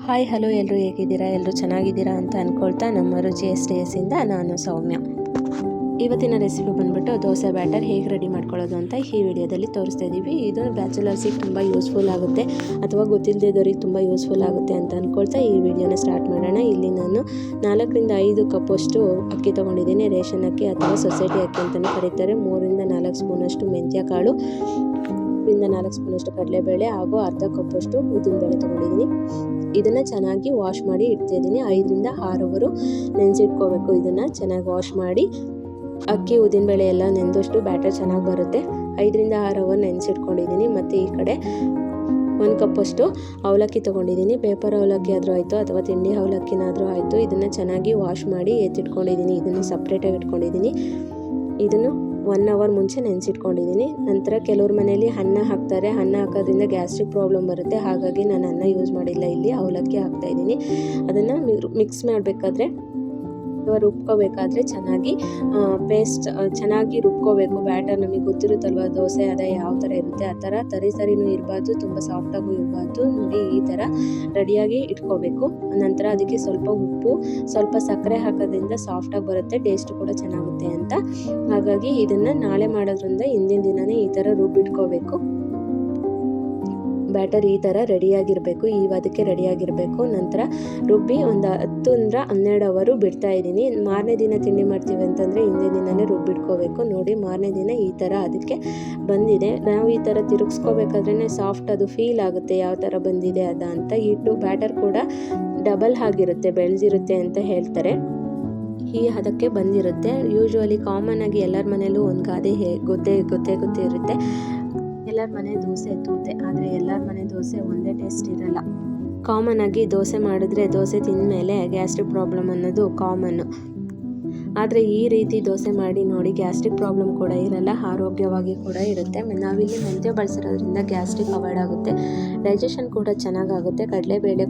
Hi hello ಎಲ್ಲರೂ ಹೇಗಿದ್ದೀರಾ? ಎಲ್ಲರೂ ಚೆನ್ನಾಗಿದ್ದೀರಾ ಅಂತ ಅಂದ್ಕೊಳ್ತಾ ನಮ್ಮ ರುಚಿ ಟೇಸ್ಟಿಯಿಂದ ನಾನು ಸೌಮ್ಯ. ಇವತ್ತಿನ ರೆಸಿಪಿ ಬಂದ್ಬಿಟ್ಟು ದೋಸೆ ಬ್ಯಾಟರ್ ಹೇಗೆ ರೆಡಿ ಮಾಡ್ಕೊಳ್ಳೋದು ಅಂತ ಈ ವಿಡಿಯೋದಲ್ಲಿ ತೋರಿಸ್ತಾ ಇದ್ದೀವಿ. ಇದು ಬ್ಯಾಚುಲರ್ಸಿಗೆ ತುಂಬ ಯೂಸ್ಫುಲ್ ಆಗುತ್ತೆ ಅಥವಾ ಗೊತ್ತಿಲ್ಲದಿದ್ದವರಿಗೆ ತುಂಬ ಯೂಸ್ಫುಲ್ ಆಗುತ್ತೆ ಅಂತ ಅಂದ್ಕೊಳ್ತಾ ಈ ವಿಡಿಯೋನ ಸ್ಟಾರ್ಟ್ ಮಾಡೋಣ. ಇಲ್ಲಿ ನಾನು 4 ರಿಂದ 5 ಕಪ್ಪಷ್ಟು ಅಕ್ಕಿ ತೊಗೊಂಡಿದ್ದೀನಿ. ರೇಷನ್ ಅಕ್ಕಿ ಅಥವಾ ಸೊಸೈಟಿ ಅಕ್ಕಿ ಅಂತಲೇ ಕರೀತಾರೆ. 3 ರಿಂದ 4 ಸ್ಪೂನಷ್ಟು ಮೆಂತ್ಯ ಕಾಳು, 3 ರಿಂದ 4 ಸ್ಪೂನಷ್ಟು ಕಡಲೆಬೇಳೆ ಹಾಗೂ ಅರ್ಧ ಕಪ್ಪಷ್ಟು ಉದ್ದಿನಬೇಳೆ ತೊಗೊಂಡಿದ್ದೀನಿ. ಇದನ್ನು ಚೆನ್ನಾಗಿ ವಾಶ್ ಮಾಡಿ ಇಡ್ತಿದ್ದೀನಿ. 5 ರಿಂದ 6 ಅವರು ನೆನೆಸಿಟ್ಕೋಬೇಕು. ಇದನ್ನು ಚೆನ್ನಾಗಿ ವಾಶ್ ಮಾಡಿ ಅಕ್ಕಿ ಉದ್ದಿನಬೇಳೆ ಎಲ್ಲ ನೆಂದಷ್ಟು ಬ್ಯಾಟರ್ ಚೆನ್ನಾಗಿ ಬರುತ್ತೆ. 5 ರಿಂದ 6 ಅವರ್ ನೆನೆಸಿಟ್ಕೊಂಡಿದ್ದೀನಿ. ಮತ್ತು ಈ ಕಡೆ 1 ಕಪ್ಪಷ್ಟು ಅವಲಕ್ಕಿ ತೊಗೊಂಡಿದ್ದೀನಿ. ಪೇಪರ್ ಅವಲಕ್ಕಿ ಆದರೂ ಆಯಿತು ಅಥವಾ ತಿಂಡಿ ಅವಲಕ್ಕಿನಾದರೂ ಆಯಿತು. ಇದನ್ನು ಚೆನ್ನಾಗಿ ವಾಶ್ ಮಾಡಿ ಎತ್ತಿಟ್ಕೊಂಡಿದ್ದೀನಿ. ಇದನ್ನು ಸಪ್ರೇಟಾಗಿ ಇಟ್ಕೊಂಡಿದ್ದೀನಿ. ಇದನ್ನು 1 ಅವರ್ ಮುಂಚೆ ನೆನೆಸಿಟ್ಕೊಂಡಿದ್ದೀನಿ. ನಂತರ ಕೆಲವ್ರ ಮನೆಯಲ್ಲಿ ಅನ್ನ ಹಾಕ್ತಾರೆ. ಅನ್ನ ಹಾಕೋದ್ರಿಂದ ಗ್ಯಾಸ್ಟ್ರಿಕ್ ಪ್ರಾಬ್ಲಮ್ ಬರುತ್ತೆ. ಹಾಗಾಗಿ ನಾನು ಅನ್ನ ಯೂಸ್ ಮಾಡಿಲ್ಲ, ಇಲ್ಲಿ ಅವಲಕ್ಕಿ ಹಾಕ್ತಾಯಿದ್ದೀನಿ. ಅದನ್ನು ಮಿಕ್ಸ್ ಮಾಡಬೇಕಾದ್ರೆ ಅಥವಾ ರುಬ್ಕೋಬೇಕಾದ್ರೆ ಚೆನ್ನಾಗಿ ಪೇಸ್ಟ್ ಚೆನ್ನಾಗಿ ರುಬ್ಕೋಬೇಕು. ಬ್ಯಾಟರ್ ನಮಗೆ ಗೊತ್ತಿರುತ್ತಲ್ವ, ದೋಸೆ ಅದ ಯಾವ ಥರ ಇರುತ್ತೆ ಆ ಥರ ತರಿನೂ ಇರಬಾರ್ದು, ತುಂಬ ಸಾಫ್ಟಾಗೂ ಇರಬಾರ್ದು. ನೋಡಿ ಈ ಥರ ರೆಡಿಯಾಗಿ ಇಟ್ಕೋಬೇಕು. ನಂತರ ಅದಕ್ಕೆ ಸ್ವಲ್ಪ ಉಪ್ಪು, ಸ್ವಲ್ಪ ಸಕ್ಕರೆ ಹಾಕೋದ್ರಿಂದ ಸಾಫ್ಟಾಗಿ ಬರುತ್ತೆ, ಟೇಸ್ಟ್ ಕೂಡ ಚೆನ್ನಾಗುತ್ತೆ ಅಂತ. ಹಾಗಾಗಿ ಇದನ್ನು ನಾಳೆ ಮಾಡೋದ್ರಿಂದ ಹಿಂದಿನ ದಿನವೇ ಈ ಥರ ರುಬ್ಬಿಟ್ಕೋಬೇಕು. ಬ್ಯಾಟರ್ ಈ ಥರ ರೆಡಿಯಾಗಿರಬೇಕು, ಈ ಅದಕ್ಕೆ ರೆಡಿಯಾಗಿರಬೇಕು. ನಂತರ ರುಬ್ಬಿ ಒಂದು 10 ರಿಂದ 12 ಅವರು ಬಿಡ್ತಾ ಇದ್ದೀನಿ. ಮಾರನೇ ದಿನ ತಿಂಡಿ ಮಾಡ್ತೀವಿ ಅಂತಂದರೆ ಹಿಂದಿನ ದಿನವೇ ರುಬ್ಬಿಟ್ಕೋಬೇಕು. ನೋಡಿ ಮಾರನೇ ದಿನ ಈ ಥರ ಅದಕ್ಕೆ ಬಂದಿದೆ. ನಾವು ಈ ಥರ ತಿರುಗಿಸ್ಕೋಬೇಕಾದ್ರೇ ಸಾಫ್ಟ್ ಅದು ಫೀಲ್ ಆಗುತ್ತೆ ಯಾವ ಥರ ಬಂದಿದೆ ಅಂತ. ಹಿಟ್ಟು ಬ್ಯಾಟರ್ ಕೂಡ ಡಬಲ್ ಆಗಿರುತ್ತೆ, ಬೆಳೆದಿರುತ್ತೆ ಅಂತ ಹೇಳ್ತಾರೆ. ಈ ಅದಕ್ಕೆ ಬಂದಿರುತ್ತೆ. ಯೂಶ್ವಲಿ ಕಾಮನ್ ಆಗಿ ಎಲ್ಲರ ಮನೆಯಲ್ಲೂ ಒಂದು ಗಾದೆ ಗೊತ್ತೇ ಇರುತ್ತೆ, ಎಲ್ಲರ ಮನೆ ದೋಸೆ ತೂತೆ, ಆದರೆ ಎಲ್ಲರ ಮನೆ ದೋಸೆ ಒಂದೇ ಟೇಸ್ಟ್ ಇರಲ್ಲ. ಕಾಮನ್ ಆಗಿ ದೋಸೆ ಮಾಡಿದ್ರೆ ದೋಸೆ ತಿಂದಮೇಲೆ ಗ್ಯಾಸ್ಟ್ರಿಕ್ ಪ್ರಾಬ್ಲಮ್ ಅನ್ನೋದು ಕಾಮನ್ನು. ಆದರೆ ಈ ರೀತಿ ದೋಸೆ ಮಾಡಿ ನೋಡಿ, ಗ್ಯಾಸ್ಟ್ರಿಕ್ ಪ್ರಾಬ್ಲಮ್ ಕೂಡ ಇರಲ್ಲ, ಆರೋಗ್ಯವಾಗಿ ಕೂಡ ಇರುತ್ತೆ. ನಾವಿಲ್ಲಿ ಮೆಂತ್ಯ ಬಳಸಿರೋದ್ರಿಂದ ಗ್ಯಾಸ್ಟ್ರಿಕ್ ಅವಾಯ್ಡ್ ಆಗುತ್ತೆ, ಡೈಜೆಷನ್ ಕೂಡ ಚೆನ್ನಾಗಾಗುತ್ತೆ. ಕಡಲೆಬೇಳೆ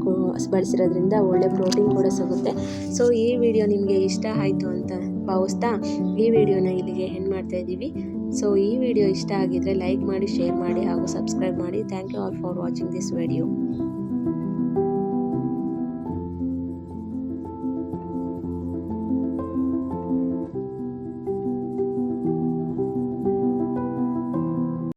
ಬಳಸಿರೋದ್ರಿಂದ ಒಳ್ಳೆ ಪ್ರೋಟೀನ್ ಕೂಡ ಸಿಗುತ್ತೆ. ಸೊ ಈ ವಿಡಿಯೋ ನಿಮಗೆ ಇಷ್ಟ ಆಯಿತು ಅಂತ ಭಾವಿಸ್ತಾ ಈ ವಿಡಿಯೋನ ಇಲ್ಲಿಗೆ ಎಂಡ್ ಮಾಡ್ತಾ ಇದ್ದೀವಿ. ಸೊ ಈ ವಿಡಿಯೋ ಇಷ್ಟ ಆಗಿದ್ರೆ ಲೈಕ್ ಮಾಡಿ, ಶೇರ್ ಮಾಡಿ ಹಾಗೂ ಸಬ್ಸ್ಕ್ರೈಬ್ ಮಾಡಿ. Thank you all for watching this video.